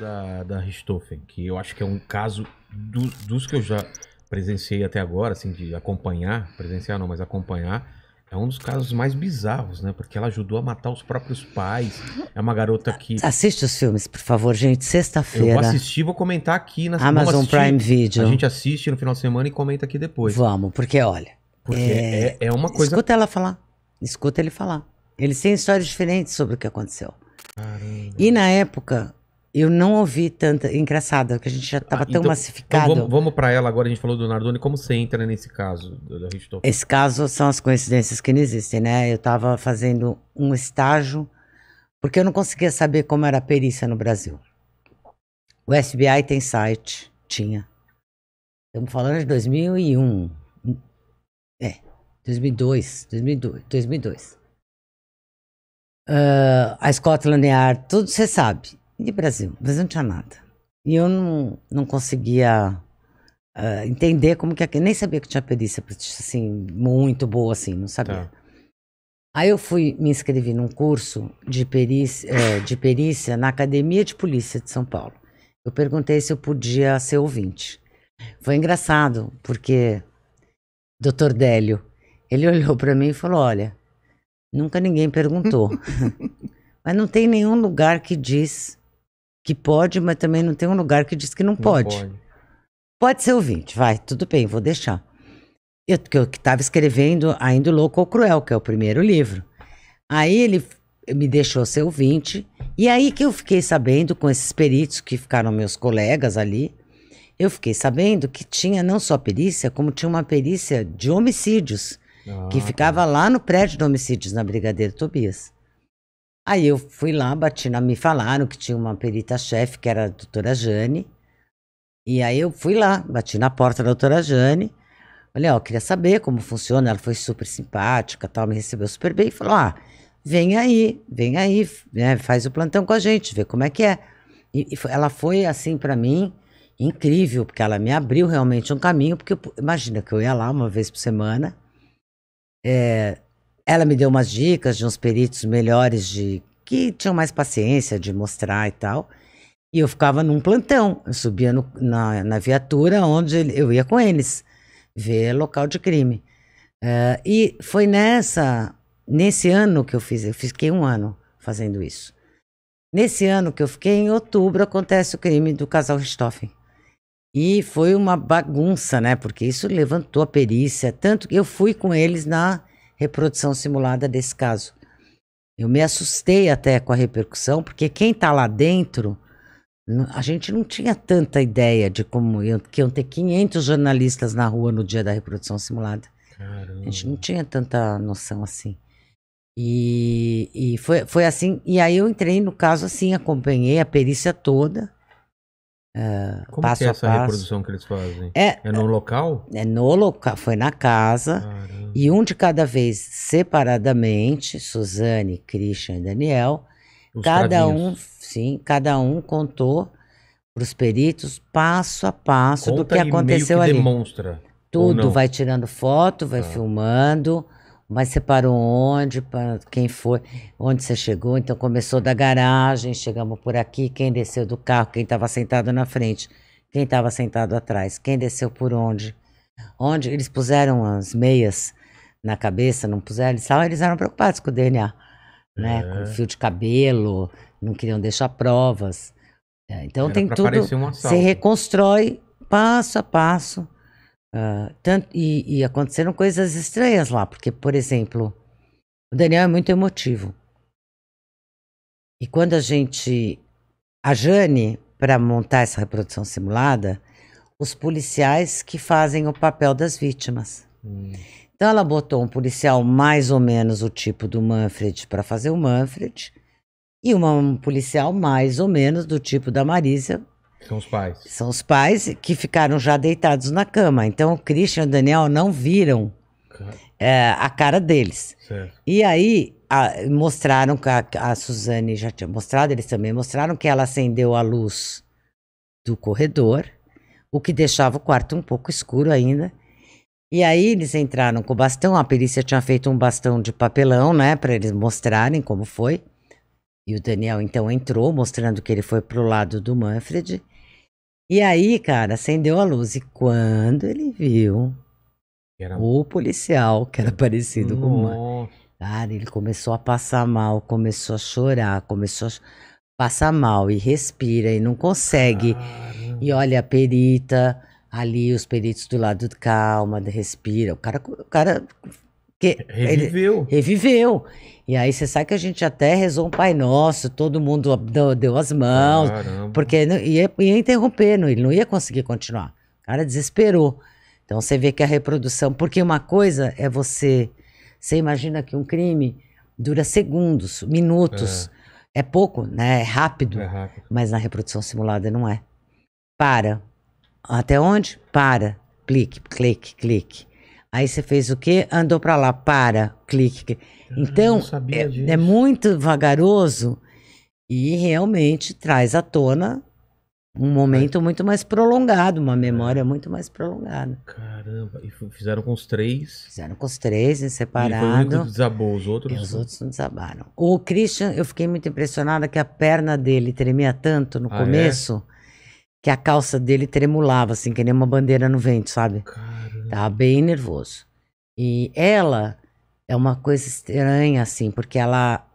da Richthofen, que eu acho que é um caso dos que eu já presenciei até agora, assim, de acompanhar, presenciar não, mas acompanhar, é um dos casos mais bizarros, né? Porque ela ajudou a matar os próprios pais. É uma garota que... Assiste os filmes, por favor, gente. Eu vou Sexta-feira, assistir, vou comentar aqui. Amazon Prime Video. A gente assiste no final de semana e comenta aqui depois. Vamos, porque olha... Porque é uma coisa... Escuta ela falar. Escuta ele falar. Eles têm histórias diferentes sobre o que aconteceu. Caramba. E na época, eu não ouvi tanta... Engraçado, que a gente já estava tão massificado. Então vamos para ela agora, a gente falou do Nardoni. Como você entra nesse caso da Richthofen? Esse caso são as coincidências que não existem, né? Eu estava fazendo um estágio, porque eu não conseguia saber como era a perícia no Brasil. O FBI tem site, tinha. Estamos falando de 2001. 2002. A Scotland Yard, tudo você sabe. E Brasil? O Brasil não tinha nada. E eu não conseguia entender como que... Nem sabia que tinha perícia, assim, muito boa, assim, não sabia. Tá. Aí eu me inscrevi num curso de perícia na Academia de Polícia de São Paulo. Eu perguntei se eu podia ser ouvinte. Foi engraçado, porque Dr. Délio, ele olhou para mim e falou, olha, nunca ninguém perguntou. Mas não tem nenhum lugar que diz que pode, mas também não tem um lugar que diz que não pode. Pode ser ouvinte, vai, tudo bem, vou deixar. Eu que estava escrevendo ainda o Louco ou Cruel, que é o primeiro livro. Aí ele me deixou ser ouvinte, e aí que eu fiquei sabendo, com esses peritos que ficaram meus colegas ali, eu fiquei sabendo que tinha não só perícia, como tinha uma perícia de homicídios, que ficava lá no prédio de homicídios, na Brigadeiro Tobias. Aí eu fui lá, me falaram que tinha uma perita-chefe, que era a doutora Jane, e aí eu fui lá, bati na porta da doutora Jane, falei, queria saber como funciona, ela foi super simpática, tal, me recebeu super bem, e falou, vem aí, né, faz o plantão com a gente, vê como é que é. Ela foi, assim, pra mim, incrível, porque ela me abriu realmente um caminho, porque imagina que eu ia lá uma vez por semana, ela me deu umas dicas de uns peritos melhores, que tinham mais paciência de mostrar e tal, e eu ficava num plantão, eu subia na viatura onde eu ia com eles, ver local de crime. E foi nesse ano que eu fiquei 1 ano fazendo isso. Nesse ano que eu fiquei, em outubro, acontece o crime do casal Richthofen. E foi uma bagunça, né? Porque isso levantou a perícia, tanto que eu fui com eles na reprodução simulada desse caso. Eu me assustei até com a repercussão, porque quem tá lá dentro, a gente não tinha tanta ideia de que iam ter 500 jornalistas na rua no dia da reprodução simulada. Caramba. A gente não tinha tanta noção assim. E foi assim, e aí eu entrei no caso assim, acompanhei a perícia toda. Como passo que é a essa passo. reprodução que eles fazem? É no local? É no local, foi na casa. Caramba. E um de cada vez separadamente, Suzane, Christian e Daniel. Cada um contou para os peritos passo a passo do que aconteceu meio que ali. Demonstra. Tudo, vai tirando foto, vai filmando, mas separou onde, para quem foi, onde você chegou. Então começou da garagem, chegamos por aqui, quem desceu do carro, quem estava sentado na frente, quem estava sentado atrás, quem desceu por onde. Onde eles puseram as meias na cabeça, não puseram, eles eram preocupados com o DNA, né? Com fio de cabelo, não queriam deixar provas. Então Era tem pra tudo, parecer um assalto. se reconstrói passo a passo. E aconteceram coisas estranhas lá, porque, por exemplo, o Daniel é muito emotivo. E quando a Jane, para montar essa reprodução simulada, os policiais que fazem o papel das vítimas. Então ela botou um policial mais ou menos o tipo do Manfred para fazer o Manfred, e um policial mais ou menos do tipo da Marisa. São os pais. São os pais que ficaram já deitados na cama. Então o Christian e o Daniel não viram a cara deles. Certo. E aí mostraram que a Suzane já tinha mostrado, eles também mostraram que ela acendeu a luz do corredor, o que deixava o quarto um pouco escuro ainda. E aí eles entraram com o bastão, a perícia tinha feito um bastão de papelão, né, para eles mostrarem como foi. E o Daniel, então, entrou, mostrando que ele foi pro lado do Manfred. E aí, cara, acendeu a luz. E quando ele viu o policial, que era parecido com o Manfred, cara, ele começou a passar mal, começou a chorar, começou a passar mal e respira e não consegue. E olha a perita ali, os peritos do lado de calma, respira. O cara que Reviveu. Reviveu. E aí você sabe que a gente até rezou um Pai Nosso, todo mundo deu as mãos, porque ia interromper, ele não ia conseguir continuar. O cara desesperou. Então você vê que a reprodução, porque uma coisa é você imagina que um crime dura segundos, minutos, é pouco, né? É rápido, mas na reprodução simulada não é. Para. Até onde? Para. Clique, clique, clique. Aí você fez o quê? Andou para lá, para, clique. Então, é muito vagaroso e realmente traz à tona um momento muito mais prolongado, uma memória muito mais prolongada. Caramba, e fizeram com os 3? Fizeram com os 3 em separado. E foi o único que desabou, os outros? E os outros não desabaram. O Christian, eu fiquei muito impressionada que a perna dele tremia tanto no começo, que a calça dele tremulava, assim, que nem uma bandeira no vento, sabe? Caramba. Tava bem nervoso. E ela é uma coisa estranha, assim, porque ela...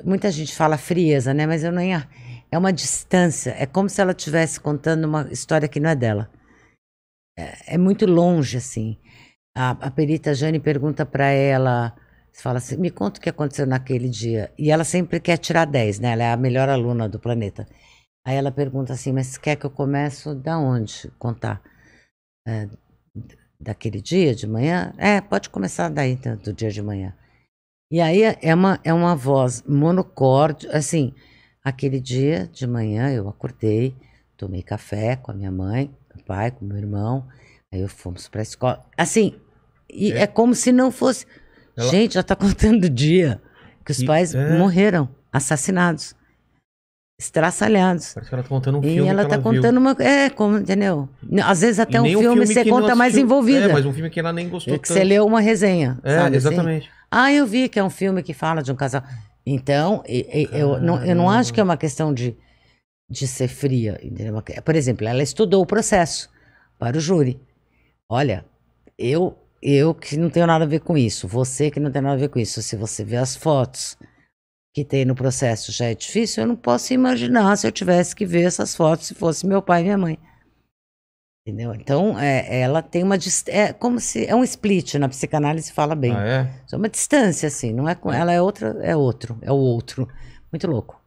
muita gente fala frieza, né? Mas eu não ia... É uma distância. É como se ela estivesse contando uma história que não é dela. É muito longe, assim. A perita Jane pergunta para ela... Fala assim, me conta o que aconteceu naquele dia. E ela sempre quer tirar 10, né? Ela é a melhor aluna do planeta. Aí ela pergunta assim, mas quer que eu comece da onde contar? Daquele dia de manhã? Pode começar daí, do dia de manhã. E aí é uma voz monocorde, assim, aquele dia de manhã eu acordei, tomei café com a minha mãe, meu pai, com meu irmão, aí fomos pra escola. Assim, e é como se não fosse... Gente, já tá contando o dia que os pais morreram, assassinados. Estraçalhados. Parece que ela tá contando um filme. E ela tá contando uma. Como, entendeu? Às vezes até um filme você conta mais envolvida. Mas um filme que ela nem gostou tanto. Você leu uma resenha. Sabe, exatamente. Assim? Eu vi que é um filme que fala de um casal. Então, eu não acho que é uma questão de ser fria. Entendeu? Por exemplo, ela estudou o processo para o júri. Olha, eu que não tenho nada a ver com isso. Você que não tem nada a ver com isso. Se você vê as fotos que tem no processo já é difícil, eu não posso imaginar se eu tivesse que ver essas fotos se fosse meu pai e minha mãe. Entendeu? Então, ela tem uma... É como se... É um split, na psicanálise fala bem. É uma distância, assim. Não é com ela, é outra, é o outro. Muito louco.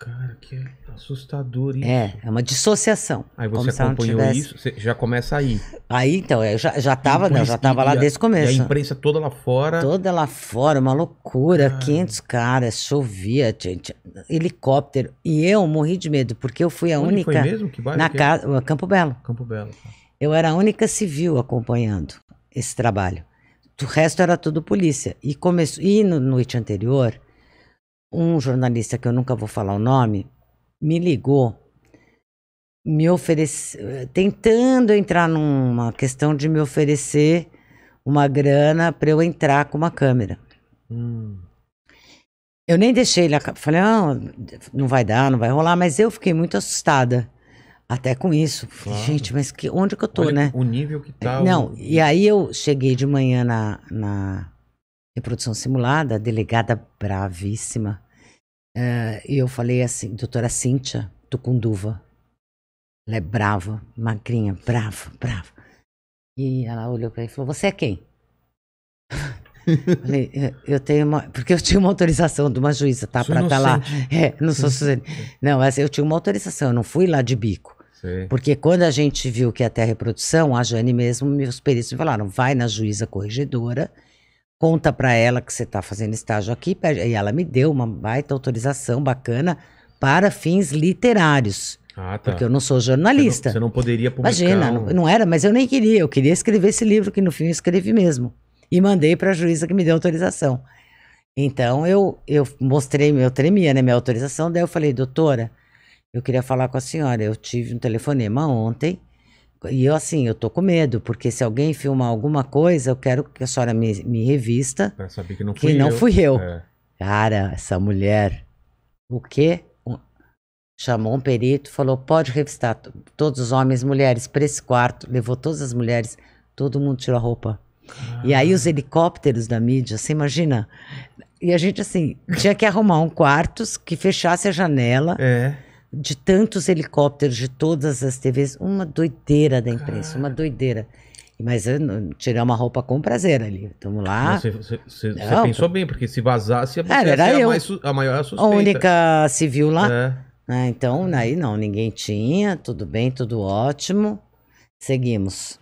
Cara, que assustador isso. É uma dissociação. Aí você acompanhou isso, você já começa aí. Aí, então, eu já tava lá desde o começo. E a imprensa toda lá fora. Toda lá fora, uma loucura. 500 caras, chovia, helicóptero. E eu morri de medo, porque eu fui a única... Foi mesmo? Que bairro? Na casa, Campo Belo. Campo Belo. Eu era a única civil acompanhando esse trabalho. O resto era tudo polícia. E no noite anterior... Um jornalista, que eu nunca vou falar o nome, me ligou, me ofereceu, tentando entrar numa questão de me oferecer uma grana para eu entrar com uma câmera. Eu nem deixei ele, falei, não vai dar, não vai rolar, mas eu fiquei muito assustada, até com isso. Falei, gente, mas onde que eu tô, né? O nível que tá... Não, e aí eu cheguei de manhã na reprodução simulada, a delegada bravíssima. E eu falei assim, doutora Cíntia Tucunduva. Ela é brava, magrinha, brava. E ela olhou pra ele e falou, você é quem? Falei, porque eu tinha uma autorização de uma juíza, tá? Pra estar lá. Não sou Suzane. Não, mas eu tinha uma autorização, eu não fui lá de bico. Sei. Porque quando a gente viu que ia ter a reprodução, a Jane mesmo, meus peritos me falaram, vai na juíza corregedora, conta pra ela que você tá fazendo estágio aqui, e ela me deu uma baita autorização bacana para fins literários. Tá. Porque eu não sou jornalista. Você não poderia publicar. Imagina, não era, mas eu nem queria. Eu queria escrever esse livro, que no fim eu escrevi mesmo. E mandei pra juíza que me deu autorização. Então eu mostrei, eu tremia, né, minha autorização, daí eu falei, doutora, eu queria falar com a senhora, eu tive um telefonema ontem, e eu tô com medo, porque se alguém filmar alguma coisa, eu quero que a senhora me revista. Pra saber que não fui eu. Cara, essa mulher, o quê? Chamou um perito, falou, pode revistar todos os homens e mulheres para esse quarto. Levou todas as mulheres, todo mundo tirou a roupa. E aí os helicópteros da mídia, você imagina? E a gente, assim, tinha que arrumar um quarto que fechasse a janela de tantos helicópteros de todas as TVs. Uma doideira da imprensa, uma doideira. Mas eu tirei uma roupa com prazer ali. Estamos lá. Você pensou bem, porque se vazasse, era eu. A maior suspeita. A única civil lá. Então, aí não, ninguém tinha. Tudo bem, tudo ótimo. Seguimos.